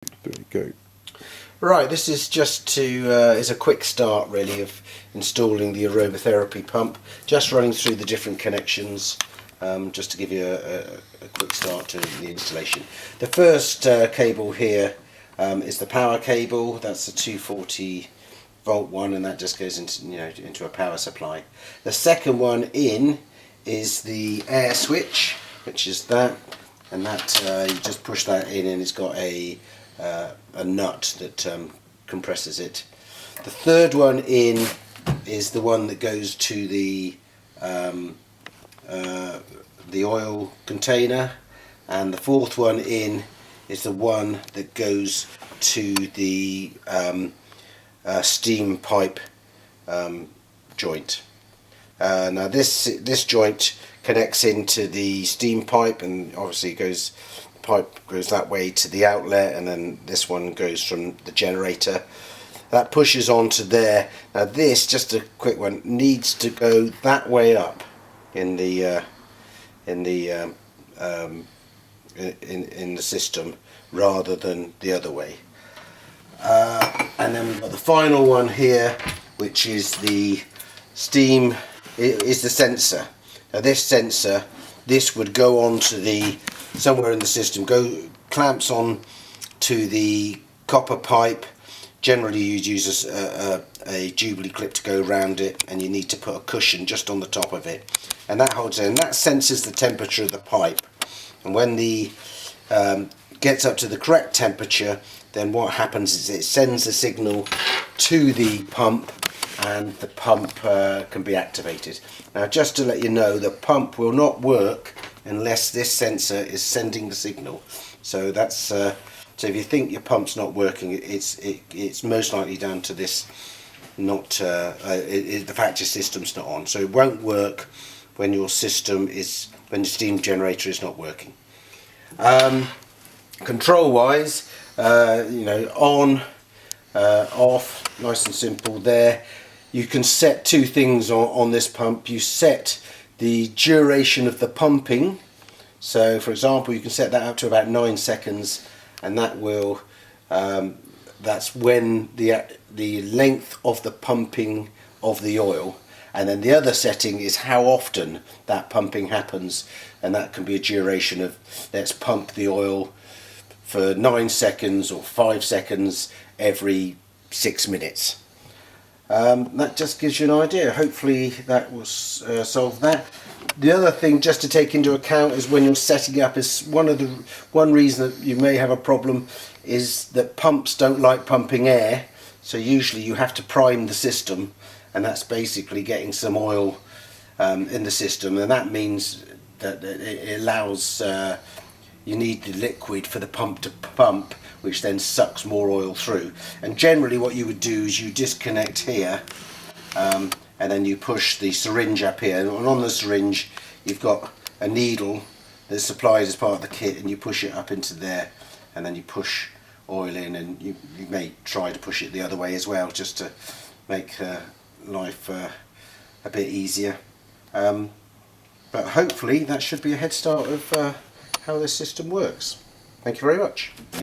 There you go. Right, this is just to is a quick start really of installing the aromatherapy pump. Just running through the different connections, just to give you a quick start to the installation. The first cable here is the power cable. That's the 240 volt one, and that just goes into a power supply. The second one in is the air switch, which is that, and that you just push that in, and it's got a nut that compresses it. The third one in is the one that goes to the oil container, and the fourth one in is the one that goes to the steam pipe joint. Now this joint connects into the steam pipe, and obviously pipe goes that way to the outlet, and then this one goes from the generator that pushes onto there. Now this, just a quick one, needs to go that way up in the system rather than the other way. And then we've got the final one here, which is the steam, is the sensor. Now this sensor, this would go on to the somewhere in the system, clamps on to the copper pipe. Generally you'd use a Jubilee clip to go around it, and you need to put a cushion just on the top of it, and that holds it, and that senses the temperature of the pipe. And when the gets up to the correct temperature, then what happens is it sends a signal to the pump, and the pump can be activated. Now just to let you know, the pump will not work unless this sensor is sending the signal. So that's so if you think your pump's not working, it's most likely down to this, not the fact your system's not on. So it won't work when your system is, when the steam generator is not working. Control wise, on, off, nice and simple there. You can set two things on this pump. You set the duration of the pumping. So for example, you can set that up to about 9 seconds, and that will that's when the length of the pumping of the oil. And then the other setting is how often that pumping happens, and that can be a duration of, let's pump the oil for 9 seconds or 5 seconds every 6 minutes. That just gives you an idea. Hopefully that will solve that. The other thing just to take into account is when you're setting up, is one reason that you may have a problem is that pumps don't like pumping air, so usually you have to prime the system, and that's basically getting some oil in the system, and that means that it allows you need the liquid for the pump to pump, which then sucks more oil through. And generally what you would do is you disconnect here, and then you push the syringe up here, and on the syringe you've got a needle that's supplied as part of the kit, and you push it up into there, and then you push oil in, and you may try to push it the other way as well, just to make life a bit easier. But hopefully that should be a head start of how this system works. Thank you very much.